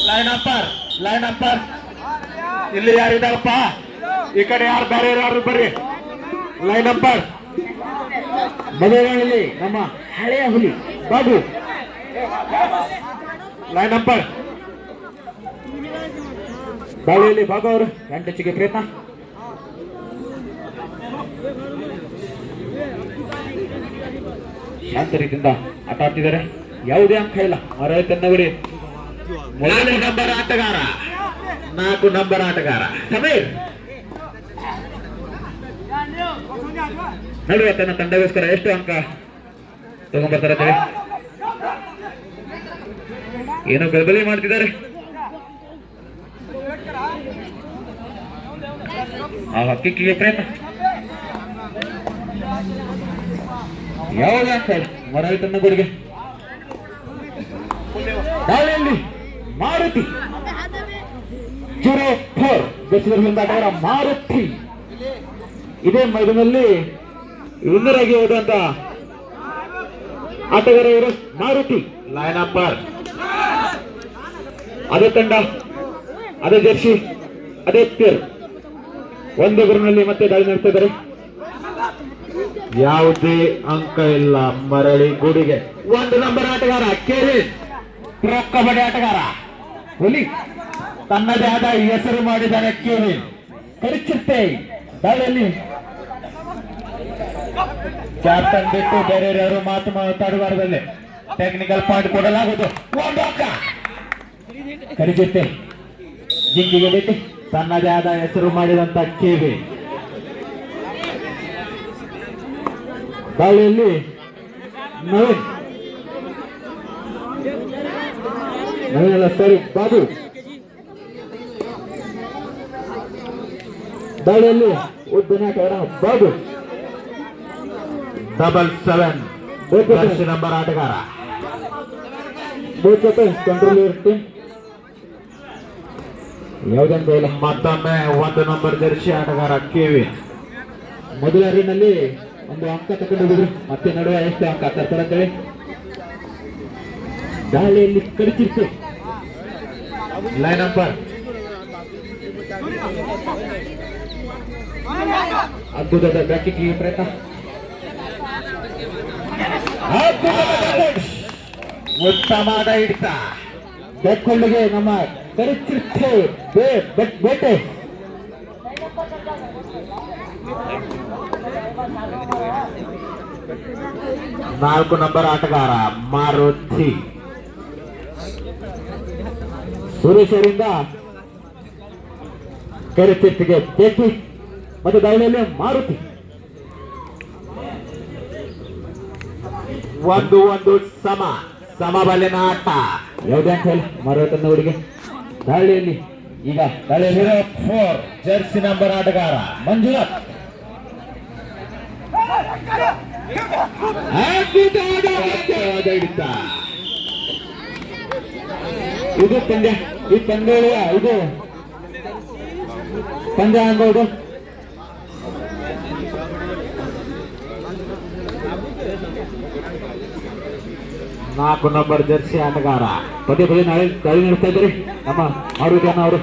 Line upper ಇಲ್ಲಿ ಯಾರಿದಾರಪ್ಪ ಈ ಕಡೆ ಯಾರು ಬೇರೆ ಯಾರು ಬರ್ರಿ ಲೈನ್ ಅಪ್ಪರ್ ಬದಲಾವಣೆಯಲ್ಲಿ ನಮ್ಮ ಹಳೆಯ ಹುಲಿ ಬಾಬು ಲೈನ್ ಅಪ್ಪರ್ ದಾಳಿಯಲ್ಲಿ ಬಾಬು ಅವರು ಗಂಟೆಚ್ಚಿಗೆ ಪ್ರಯತ್ನ ಶಾಂತ ರೀತಿಯಿಂದ ಆಟ ಆಡ್ತಿದ್ದಾರೆ ಯಾವುದೇ ಅಂಕ ಇಲ್ಲ ಮರಳಿ ಮೊದಲನೇ ನಂಬರ್ ಆಟಗಾರ 4 ನಂಬರ್ ಆಟಗಾರ ಸಮೀರ್ ನಡುವೆ ತನ್ನ ತಂಡಗೋಸ್ಕರ ಎಷ್ಟು ಅಂಕ ತಗೊಂಡ್ಬರ್ತಾರೆ ಏನೋ ಗಲ್ಬಲಿ ಮಾಡ್ತಿದ್ದಾರೆ ಆ ಹಕ್ಕಿಗೆ ಪ್ರಯತ್ನ ಯಾವುದೇ ಅಂಕ ಮರಳಿ ತನ್ನ ಗುಡಿಗೆ ದಾಳಿಯಲ್ಲಿ ಮಾರುತಿ 04 ಬೆಚ್ಚದರಿಂದ ಆಟಗಾರ ಮಾರುತಿ ಇದೇ ಮೈದಾನದಲ್ಲಿ ವಿನ್ನರ್ ಆಗಿ ಹೋದಂತ ಆಟಗಾರ ಇವರು ಮಾರುತಿ ಲೈನ್ ನಂಬರ್ ಅದೇ ತಂಡ ಅದೇ ಜರ್ಸಿ ಅದೇ ಪೇರ್ ಒಂದು ಗುರಿನಲ್ಲಿ ಮತ್ತೆ ದಾಳಿ ನಡೆಸ್ತಾ ಇದ್ದಾರೆ ಯಾವುದೇ ಅಂಕ ಇಲ್ಲ ಮರಳಿ ಗೂಡಿಗೆ 1 ನಂಬರ್ ಆಟಗಾರ ಕೆರಿನ್ ಪ್ರೊ ಕಬಡ್ಡಿ ಆಟಗಾರ ಹುಲಿ ತನ್ನದೇ ಆದ ಹೆಸರು ಮಾಡಿದ್ದಾನೆ ಕೆರಿನ್ ಕರಿಚಿತ್ತೆ ದಾಳಿಯಲ್ಲಿ ಕ್ಯಾಪ್ಟನ್ ಬಿಟ್ಟು ಬೇರೆ ಯಾರು ಮಾತು ಮಾತಾಡಬಾರದಲ್ಲಿ ಟೆಕ್ನಿಕಲ್ ಪಾಯಿಂಟ್ ಕೊಡಲಾಗುವುದು ಒಂದು ಅಂಕ ಕರಿಚಿತ್ತೆ ಜಿಂಕಿಗೆ ಬಿಟ್ಟು ತನ್ನದೇ ಆದ ಹೆಸರು ಮಾಡಿದಂತ ಕೆವಿ ದಾಳಿಯಲ್ಲಿ ನವೀನ್ ಸರಿ ಬಾಬು ದಾಳಿಯಲ್ಲಿ ಉದ್ದನೆ ಆಟಗಾರ ಬಾಬು 77 ನಂಬರ್ ಆಟಗಾರ ಕಂಟ್ರೋಲ್ ಇರುತ್ತೆ ಯಾವುದಂತ ಇಲ್ಲ ಮತ್ತೊಮ್ಮೆ 1 ನಂಬರ್ ಜರ್ಸಿ ಆಟಗಾರ ಕೆವಿ ಮೊದಲ ಹರಿನಲ್ಲಿ ಒಂದು ಅಂಕ ತಗೊಂಡು ಹೋಗಿದ್ರು ಮತ್ತೆ ನಡುವೆ ಎಷ್ಟು ಅಂಕ ತರ್ತಾರೆ ಅಂತೇಳಿ ದಾಳಿಯಲ್ಲಿ ಕಡಿಚಿರ್ತು ಲೈನ್ ನಂಬರ್ ಅದ್ಭುತದ ಬ್ಯಾಕಿಂಗ್ ಪ್ರಯತ್ನ ಉತ್ತಮವಾದ ಹಿಡಿತ ಬೆಕ್ಕೊಳ್ಳಿಗೆ ನಮ್ಮ ಕರಿಚಿರ್ತೆ ಬೇಟೆ ನಾಲ್ಕು ನಂಬರ್ ಆಟಗಾರ ಮಾರುತಿ ಸುರೇಶ್ ಅವರಿಂದ ಕರಿಚಿರ್ತಿಗೆ ಭೇಟಿ ಮತ್ತು ದಾಳಿಯಲ್ಲಿ ಮಾರುತಿ 1-1 ಸಮಬಲಿನ ಆಟ ಯಾವುದೇ ಅಂತ ಹೇಳಿ ಮಾರುತಿ ಹುಡುಗಿ ದಾಳಿಯಲ್ಲಿ ಈಗ ದಾಳಿಯಲ್ಲಿ 4 ಜರ್ಸಿ ನಂಬರ್ ಆಟಗಾರ ಮಂಜುನಾಥ್ ಹಿಡಿತ ಇದು ಪಂದ್ಯ ಈ ಪಂದ್ಯ ಇದು ಪಂದ್ಯ ಅನ್ಬೋದು 4 ನಂಬರ್ ಜರ್ಸಿ ಆಟಗಾರ ಪದೇ ಪದೇ ನಾಳೆ ದಾಳಿ ನಡೆಸ್ತಾ ಇದ್ದಾರೆ ನಮ್ಮ ಮಾರುತಿ ಅವರು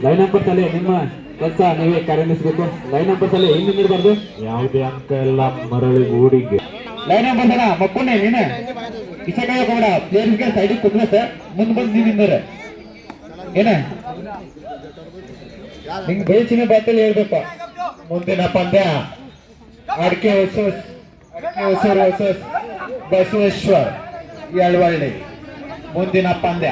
ಲೈನ್ ನಂಬರ್ ಸಲ ನಿಮ್ಮ ಕೆಲಸ ನೀವೇ ಕಾರ್ಯನಿರ್ವಹಿಸಬೇಕು ಲೈನ್ ನಂಬರ್ ಸಲ ಹಿಂದೆ ನೀಡಬಾರ್ದು ಯಾವುದೇ ಅಂಕ ಎಲ್ಲ ಮರಳಿ ಊರಿಗೆ ಲೈನ್ ನಂಬರ್ ಸಲ ಮಕ್ಕಳೇ ನೀನು ಇಸಕಾಯ ಕೂಡ ಪ್ಲೇಯರ್ಸ್ಗೆ ಸೈಡಿಗೆ ಕೊಟ್ಟರೆ ಸರ್ ಮುಂದೆ ಬಂದು ನೀವಿಂದರೆ ಏನ ನಿಂಗೆ ಬೇಸಿನ ಬಾತಲ್ಲಿ ಹೇಳ್ಬೇಕ ಮುಂದಿನ ಪಂದ್ಯ ಅಡಿಕೆ ಹೊಸೂರು ಬಸವೇಶ್ವರ್ ಯಳವಳ್ಳಿ ಮುಂದಿನ ಪಂದ್ಯ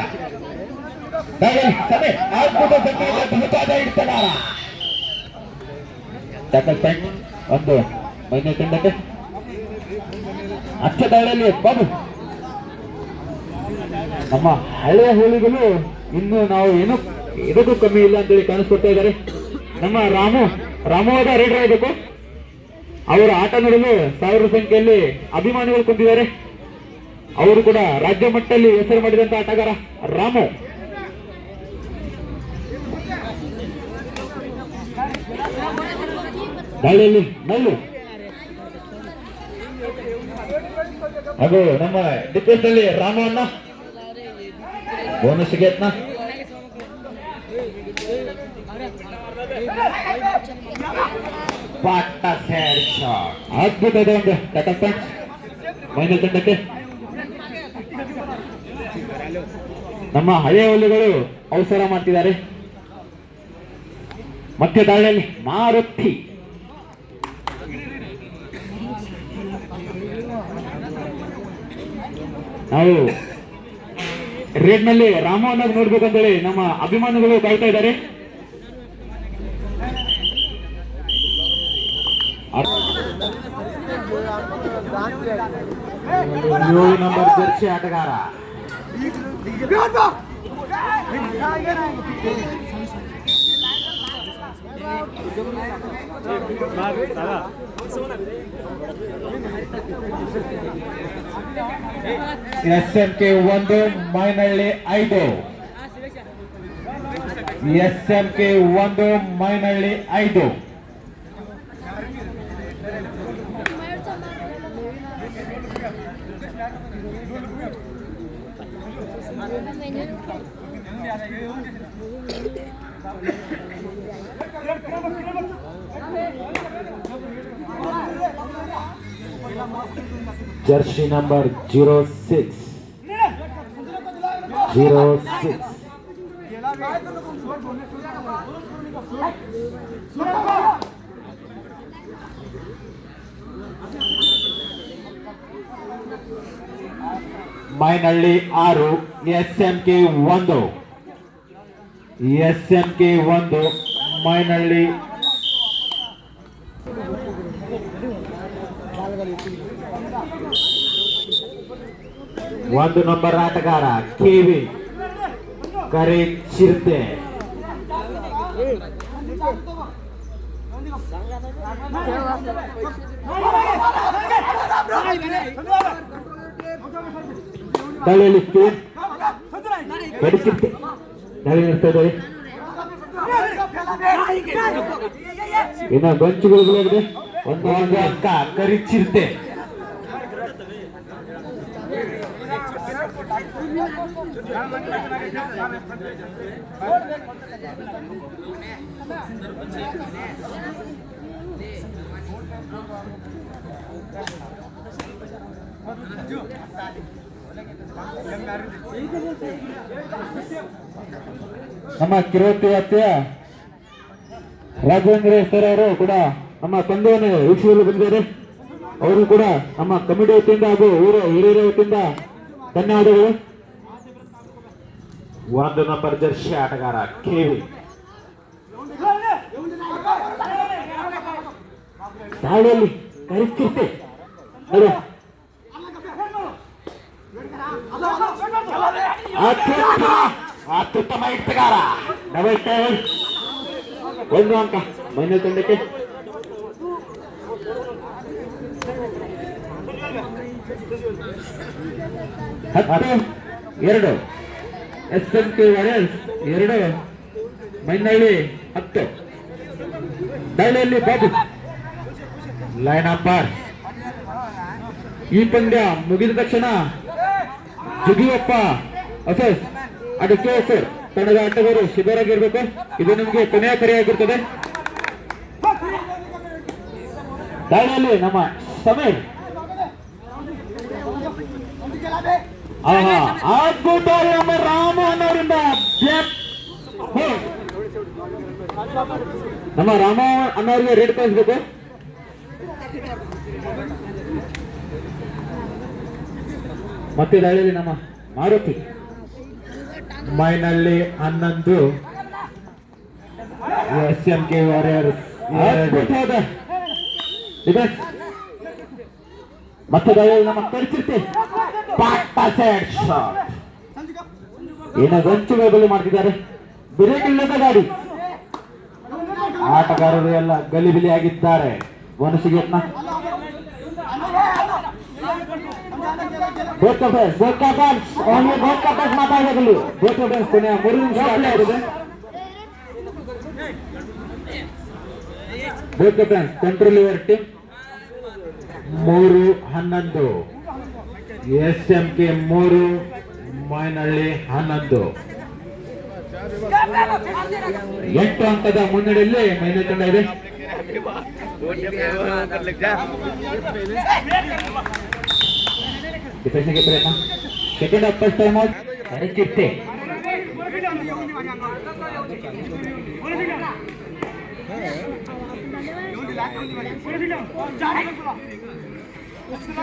ಟಕಲ್ ಪಾಯಿಂಟ್ ಒಂದು ಮೈನೆ ತಂಡಕ್ಕೆ ಅಚ್ಚ ದಾಳಿಯಲ್ಲಿ ಬಾಬು ನಮ್ಮ ಹಳೆಯ ಹೋಳಿಗಳು ಇನ್ನು ನಾವು ಏನು ಇದಕ್ಕೂ ಕಮ್ಮಿ ಇಲ್ಲ ಅಂತೇಳಿ ಕಾಣಿಸ್ಕೊಡ್ತಾ ಇದ್ದಾರೆ ನಮ್ಮ ರಾಮವಾದ ರೇಡರ್ ಆಗಬೇಕು ಅವರ ಆಟ ನೋಡಲು 1000 ಸಂಖ್ಯೆಯಲ್ಲಿ ಅಭಿಮಾನಿಗಳು ಕೊಂದಿದ್ದಾರೆ ಅವರು ಕೂಡ ರಾಜ್ಯ ಮಟ್ಟದಲ್ಲಿ ಹೆಸರು ಮಾಡಿದಂತ ಆಟಗಾರ ರಾಮು ದಾಳಿಯಲ್ಲಿ ನಲ್ಲು ಹಾಗೂ ನಮ್ಮ ಡಿಫೆನ್ಸ್ ನಲ್ಲಿ ರಾಮಣ್ಣ ಬೋನಸ್ ಯತ್ನ ಅದ್ಭುತವಾದ ಒಂದು ಟಟಲ್ ಪಾಯಿಂಟ್ ಫೈನಲ್ ತಂಡಕ್ಕೆ. ನಮ್ಮ ಹಳೆಯ ಹುಲಿಗಳು ಅವಸರ ಮಾಡ್ತಿದ್ದಾರೆ. ಮತ್ತೆ ದಾಳಿಯಲ್ಲಿ ಮಾರುತಿ ನಾವು ರೇಡ್ ನಲ್ಲಿ ರಾಮವನ್ನಾಗಿ ನೋಡ್ಬೇಕಂತೇಳಿ ನಮ್ಮ ಅಭಿಮಾನಿಗಳು ಕಾಯ್ತಾ ಇದ್ದಾರೆ. ಏಳು ನಂಬರ್ ಜರ್ಸಿ ಆಟಗಾರ SMK 1 Mainalli 5. SMK 1 Mainalli 5. Jersey number 06. Mainalli 6. SMK 1. SMK 1 Mainalli. ಒಂದು ನಂಬರ್ ಆಟಗಾರ ಕೆವಿ ಕರೆ ಚಿರತೆ. ದಾಳಿಯಲ್ಲಿ ಗಡಿಚಿರತೆ ದಾಳಿ ನಡೆಸ್ತಾ ಇದ್ದಾರೆ. ಇನ್ನು ಗಂಚುಗಳು ಒಂದು ಅಕ್ಕ ಕರಿಚಿರತೆ. ನಮ್ಮ ಕಿರೋತಿ ಅತ್ತೆಯ ರಾಘವೇಂದ್ರ ಸರ್ ಅವರು ಕೂಡ ನಮ್ಮ ತಂದೆಯನ್ನು ವೀಕ್ಷಿಸಲು ಬಂದಿದ್ದಾರೆ. ಅವರು ಕೂಡ ನಮ್ಮ ಕಮಿಟಿ ವತಿಯಿಂದ ಹಾಗೂ ಹಿರಿಯರ ವತಿಯಿಂದ ಧನ್ಯವಾದಗಳು. ಒಂದು ನಂಬರ್ ಜರ್ಸಿ ಆಟಗಾರ ಕೆವಿ ದಾಳಿಯಲ್ಲಿ ಕರಿಚಿರತೆ. ಅತ್ಯುತ್ತಮ ಇಟ್ಟಗಾರ ಡಬಲ್ ಟೈಲ್. ಒಂದು ಅಂಕ ಮೈನಲ್ ತಂಡಕ್ಕೆ. ಹತ್ತು 2 SMK ವಾರಿಯರ್ಸ್ 2 ಮೈನಳ್ಳಿ 10. ದಾಳಿಯಲ್ಲಿ ಬಾಬು ಲೈನ್ ಅಂಪೈರ್. ಈ ಪಂದ್ಯ ಮುಗಿದ ತಕ್ಷಣ ಜುಗಿಯಪ್ಪ ಅಸಸ್ ಅದಕ್ಕೆ ಸರ್ ತಂಡದ ಆಟಗಾರರು ಶಿಬಿರಾಗಿರ್ಬೇಕು. ಇದು ನಿಮಗೆ ಕೊನೆಯ ಕರೆಯಾಗಿರ್ತದೆ. ದಾಳಿಯಲ್ಲಿ ನಮ್ಮ ಸಮೀರ್ ಅದ್ಭುತ ನಮ್ಮ ರಾಮನ್ ಅವರಿಂದ ನಮ್ಮ ರಾಮ ಅನ್ನೋರಿಗೆ ರೇಟ್ ಕಳಿಸ್ಬೇಕು. ಮತ್ತೆ ದಾಳಿಯಲ್ಲಿ ನಮ್ಮ ಮಾರುತಿ ಮೈನಳ್ಳಿ 11. SMK ವಾರಿಯರ್ಸ್ ಮತ್ತೆ ದಾಳಿಯಲ್ಲಿ ನಮ್ಮ ಕರಿಚಿರತೆ ಏನೋ ಗಂಚು ಬಲಿ ಮಾಡ್ತಿದ್ದಾರೆ. ಬ್ರೇಕ್ ಇಲ್ಲದ ಗಾಡಿ. ಆಟಗಾರರು ಎಲ್ಲ ಗಲಿಬಿಲಿ ಆಗಿದ್ದಾರೆ. ಬೋನಸ್ಸಿಗೆ ಯತ್ನ. ಮಾತಾಡಬೇಕಲ್ಲಿ ಕೊನೆಯ 3 ನಿಮಿಷ ಆಟ ಆಗಿದೆ. Both captains control your team. 3-11 SMK 3 ಮಾಯನಹಳ್ಳಿ 11. 8 ಅಂಕದ ಮುನ್ನಡೆಯಲ್ಲಿ ಮೈನಾ ತಂಡ ಇದೆ. ಡಿಫೆನ್ಸ್ಗೆ ಪ್ರಯತ್ನ. Second half first time out ಚಿಟ್ಟೆ.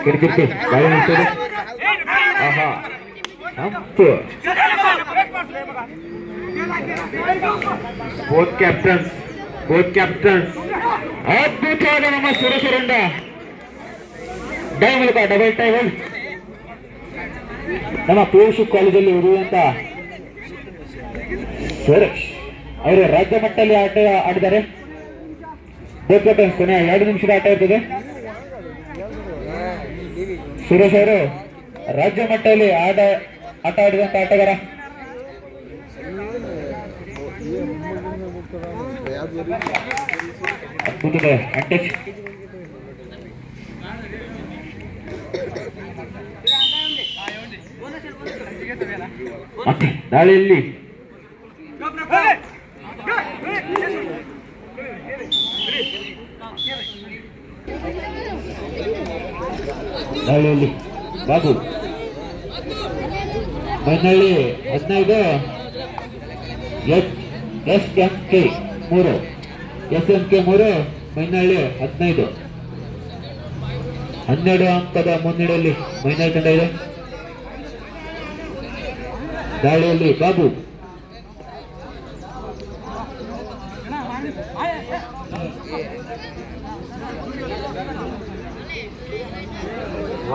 ಕಿರಿಕಿರಿ ಗಾಳಿ ನಿಲ್ಸೋದು. ಆಹಾ ಅಂಪು. ಬೋತ್ ಕ್ಯಾಪ್ಟನ್ಸ್ ಅದ್ಭುತವಾದ ನಮ್ಮ ಸುರೇಶ್ವರಿಂದ ಡೈ ಮೂಲಕ ಡಬಲ್ ಟೈಮ್. ನಮ್ಮ PUC ಕಾಲೇಜಲ್ಲಿ ಓದುವಂತ ಸುರೇಶ್ ಅವರು ರಾಜ್ಯ ಮಟ್ಟದಲ್ಲಿ ಆಟ ಆಡಿದ್ದಾರೆ. ಕೊನೆಯ 2 ನಿಮಿಷದ ಆಟ ಇರ್ತದೆ. ಸುರೇಶ್ ಅವರು ರಾಜ್ಯ ಮಟ್ಟದಲ್ಲಿ ಆಟ ಆಡಿದಂತ ಆಟಗಾರ. ಅದ್ಭುತದ ಅಂಟೆಚ್. ಮತ್ತೆ ದಾಳಿಯಲ್ಲಿ ಬಾಬು ಮೈನಹಳ್ಳಿ 15 SMK 3 ಮೈನಹಳ್ಳಿ 15. 12 ಅಂಕದ ಮುನ್ನಡೆಯಲ್ಲಿ ಮೈನಹಳ್ಳಿ ತಂಡ ಇದೆ. ದಾಳಿಯಲ್ಲಿ ಬಾಬು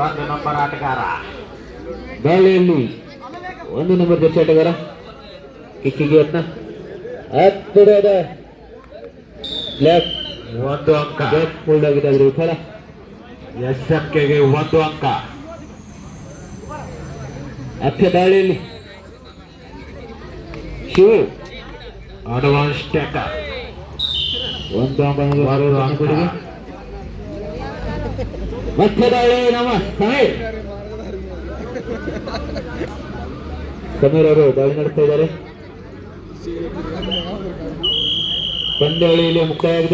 ಒಂದು ನಂಬರ್ ಆಟಗಾರ. ದಾಳಿಯಲ್ಲಿ 1 ನಂಬರ್ ಜರ್ಸಿ ಆಟಗಾರ ಕಿಕ್ಕಿಗೆ ಯತ್ನ. ಹತ್ತಿರದ ಬ್ಲಾಕ್ 1 ಅಂಕ. ಬ್ಯಾಕ್ ಫೋಲ್ಡ್ ಆಗಿದೆ. ಅದರ ವಿಫಲ. SMKಗೆ 1 ಅಂಕ. ಅಕ್ಷ ದಾಳಿಯಲ್ಲಿ ಶಿವು ಅಡ್ವಾನ್ಸ್ ಟೇಕರ್ 1 ಅಂಕ. ಕೊಡುಗೆ. ಮತ್ತೆ ದಾಳಿ ನಮ್ಮ ಸಮೀರ್ ಅವರು ದಾಳಿ ನಡೆಸ್ತಾ ಇದ್ದಾರೆ. ಪಂದ್ಯಾವಳಿಯಲ್ಲಿ ಮುಕ್ತಾಯ ಆಗಿದೆ.